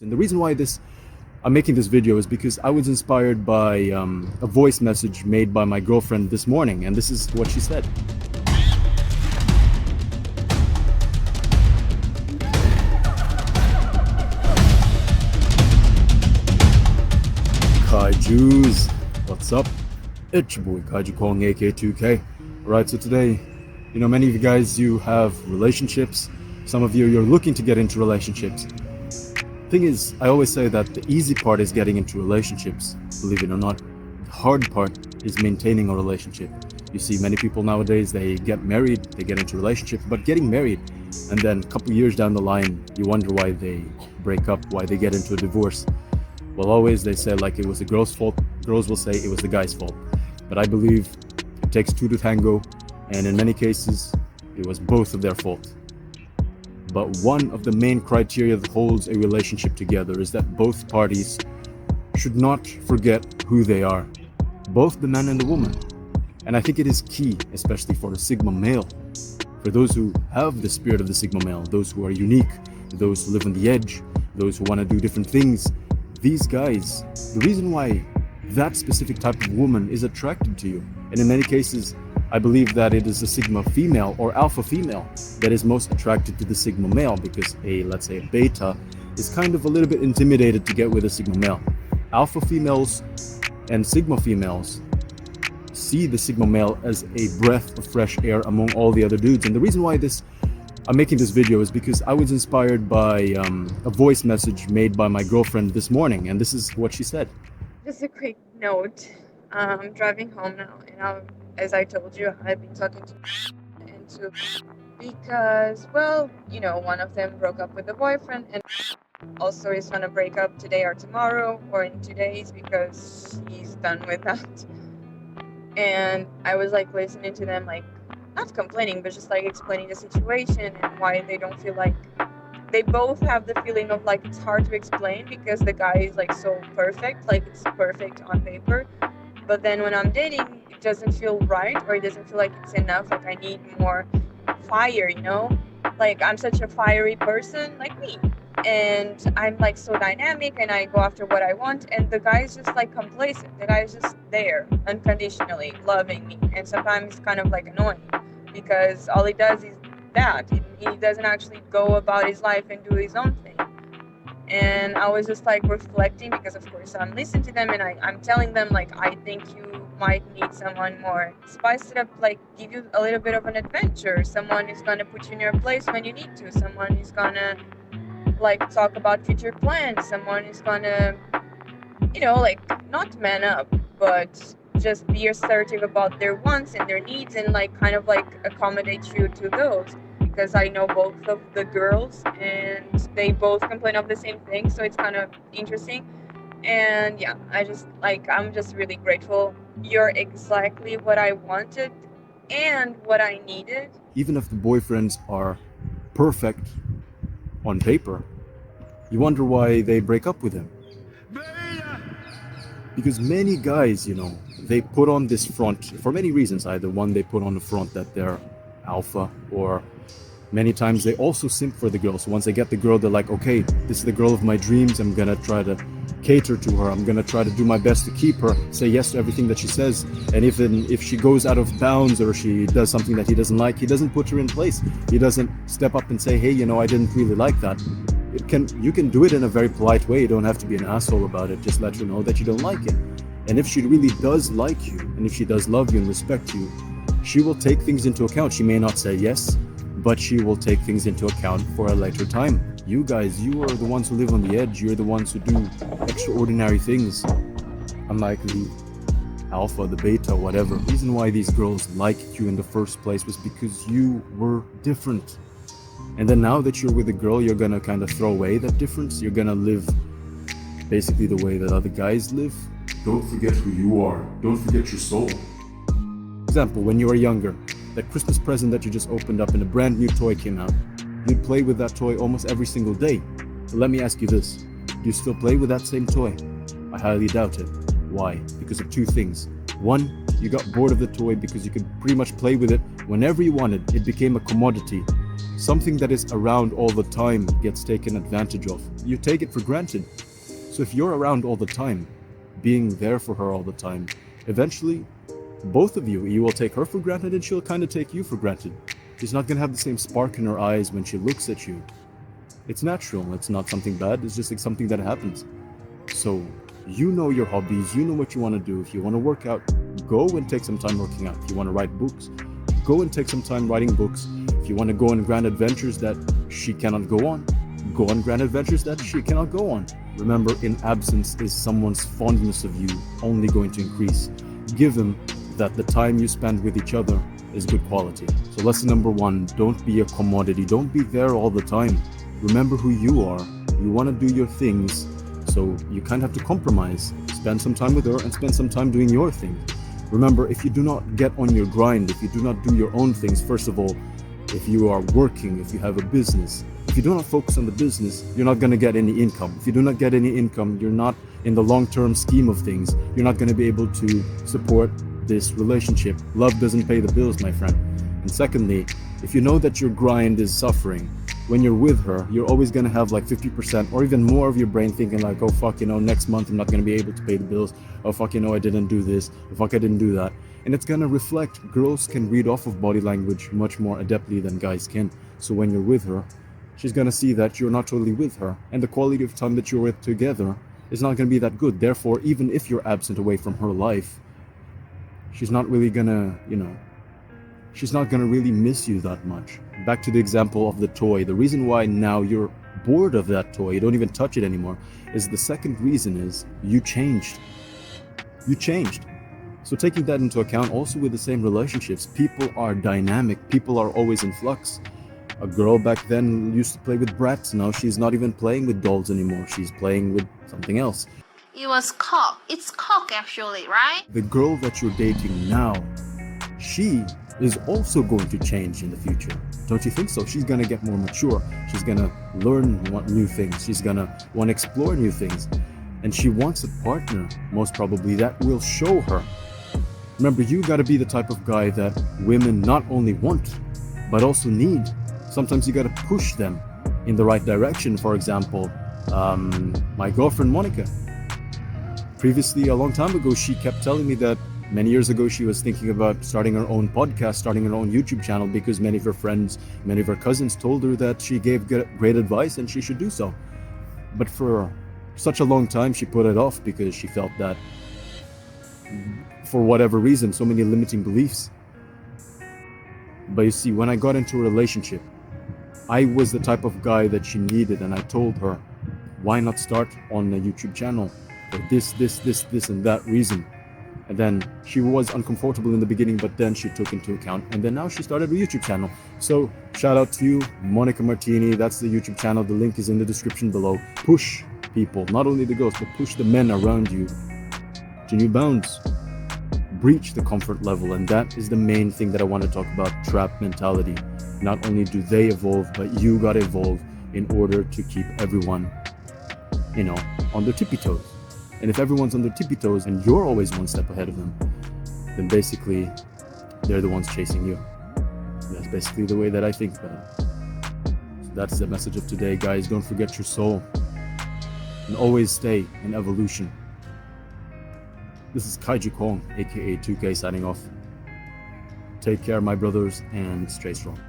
And the reason why I'm making this video is because I was inspired by a voice message made by my girlfriend this morning, and this is what she said. Kaijus, what's up? It's your boy Kaiju calling AK2K. Alright, so today, many of you guys, you have relationships. Some of you're looking to get into relationships. Thing is, I always say that the easy part is getting into relationships, believe it or not. The hard part is maintaining a relationship. You see, many people nowadays, they get married, they get into relationships, but getting married, and then a couple years down the line, you wonder why they break up, why they get into a divorce. Well, always they say like it was the girl's fault. Girls will say it was the guy's fault. But I believe it takes two to tango, and in many cases, it was both of their fault. But one of the main criteria that holds a relationship together is that both parties should not forget who they are, both the man and the woman. And I think it is key, especially for a Sigma male, for those who have the spirit of the Sigma male, those who are unique, those who live on the edge, those who want to do different things. These guys, the reason why that specific type of woman is attracted to you, and in many cases, I believe that it is a Sigma female or alpha female that is most attracted to the Sigma male, because let's say a beta is kind of a little bit intimidated to get with a Sigma male. Alpha females and Sigma females see the Sigma male as a breath of fresh air among all the other dudes. And the reason why I'm making this video is because I was inspired by a voice message made by my girlfriend this morning, and this is what she said. Just a quick note. I'm driving home now, and as I told you, I've been talking to because, well, one of them broke up with the boyfriend, and also is gonna break up today or tomorrow or in 2 days because he's done with that. And I was like listening to them, like not complaining, but just like explaining the situation and why they don't feel like they both have the feeling of like it's hard to explain because the guy is like so perfect, like it's perfect on paper, but then when I'm dating it doesn't feel right, or it doesn't feel like it's enough. Like I need more fire, like I'm such a fiery person, like me, and I'm like so dynamic and I go after what I want, and the guy is just like complacent. The guy is just there unconditionally loving me, and sometimes it's kind of like annoying because all he does is that he doesn't actually go about his life and do his own thing. And I was just like reflecting, because of course I'm listening to them, and I'm telling them like I think you might need someone more spice it up, like give you a little bit of an adventure, someone who's gonna put you in your place when you need to, someone who's gonna like talk about future plans, someone who's gonna like not man up, but just be assertive about their wants and their needs, and like kind of like accommodate you to those, because I know both of the girls and they both complain of the same thing, so it's kind of interesting. And yeah, I'm just really grateful. You're exactly what I wanted and what I needed. Even if the boyfriends are perfect on paper, you wonder why they break up with him. Because many guys, they put on this front for many reasons. Either one, they put on the front that they're alpha, or many times they also simp for the girl. So once they get the girl, they're like, okay, this is the girl of my dreams. I'm gonna try to cater to her. I'm gonna try to do my best to keep her, say yes to everything that she says. And if she goes out of bounds or she does something that he doesn't like, he doesn't put her in place. He doesn't step up and say, hey, I didn't really like that. You can do it in a very polite way. You don't have to be an asshole about it. Just let her know that you don't like it. And if she really does like you, and if she does love you and respect you, she will take things into account. She may not say yes, but she will take things into account for a later time. You guys, you are the ones who live on the edge. You're the ones who do extraordinary things. Unlike the alpha, the beta, whatever. The reason why these girls liked you in the first place was because you were different. And then now that you're with a girl, you're gonna kind of throw away that difference. You're gonna live basically the way that other guys live. Don't forget who you are. Don't forget your soul. For example, when you were younger, that Christmas present that you just opened up and a brand new toy came out, you'd play with that toy almost every single day. So let me ask you this. Do you still play with that same toy? I highly doubt it. Why? Because of two things. One, you got bored of the toy because you could pretty much play with it whenever you wanted. It became a commodity. Something that is around all the time gets taken advantage of. You take it for granted. So if you're around all the time, being there for her all the time, eventually, both of you will take her for granted and she'll kind of take you for granted. She's not going to have the same spark in her eyes when she looks at you. It's natural. It's not something bad. It's just like something that happens. So you know your hobbies. You know what you want to do. If you want to work out, go and take some time working out. If you want to write books, go and take some time writing books. If you want to go on grand adventures that she cannot go on grand adventures that she cannot go on. Remember, in absence is someone's fondness of you only going to increase, given that the time you spend with each other is good quality. So lesson number 1, don't be a commodity. Don't be there all the time. Remember who you are. You want to do your things, so you kind of have to compromise. Spend some time with her and spend some time doing your thing. Remember, if you do not get on your grind, if you do not do your own things, first of all, if you are working, if you have a business, if you do not focus on the business, you're not going to get any income. If you do not get any income, you're not in the long-term scheme of things. You're not going to be able to support this relationship. Love doesn't pay the bills, my friend. And secondly, if you know that your grind is suffering, when you're with her, you're always going to have like 50% or even more of your brain thinking like, oh fuck, next month I'm not going to be able to pay the bills. Oh fuck, I didn't do this. Oh fuck, I didn't do that. And it's going to reflect. Girls can read off of body language much more adeptly than guys can. So when you're with her, she's going to see that you're not totally with her. And the quality of time that you're with together is not going to be that good. Therefore, even if you're absent away from her life, she's not really going to, she's not going to really miss you that much. Back to the example of the toy. The reason why now you're bored of that toy, you don't even touch it anymore, is the second reason is you changed. You changed. So taking that into account, also with the same relationships, people are dynamic. People are always in flux. A girl back then used to play with brats. Now she's not even playing with dolls anymore. She's playing with something else. It was cock. It's cock actually, right? The girl that you're dating now, she is also going to change in the future. Don't you think so? She's going to get more mature. She's going to learn new things. She's going to want to explore new things. And she wants a partner, most probably, that will show her. Remember, you got to be the type of guy that women not only want, but also need. Sometimes you got to push them in the right direction. For example, my girlfriend, Monica. Previously, a long time ago, she kept telling me that many years ago, she was thinking about starting her own podcast, starting her own YouTube channel, because many of her friends, many of her cousins told her that she gave great advice and she should do so. But for such a long time, she put it off because she felt that, for whatever reason, so many limiting beliefs. But you see, when I got into a relationship, I was the type of guy that she needed, and I told her, why not start on a YouTube channel for this, and that reason. And then she was uncomfortable in the beginning, but then she took into account, and then now she started a YouTube channel. So shout out to you, Monica Martini. That's the YouTube channel. The link is in the description below. Push people, not only the girls, but push the men around you to new bounds. Breach the comfort level, and that is the main thing that I want to talk about. Trap mentality. Not only do they evolve, but you gotta evolve in order to keep everyone, on their tippy toes. And if everyone's on their tippy toes and you're always one step ahead of them, then basically they're the ones chasing you. That's basically the way that I think about it. So that's the message of today, guys. Don't forget your soul and always stay in evolution. This is Kaiju Kong, aka 2K, signing off. Take care, my brothers, and stay strong.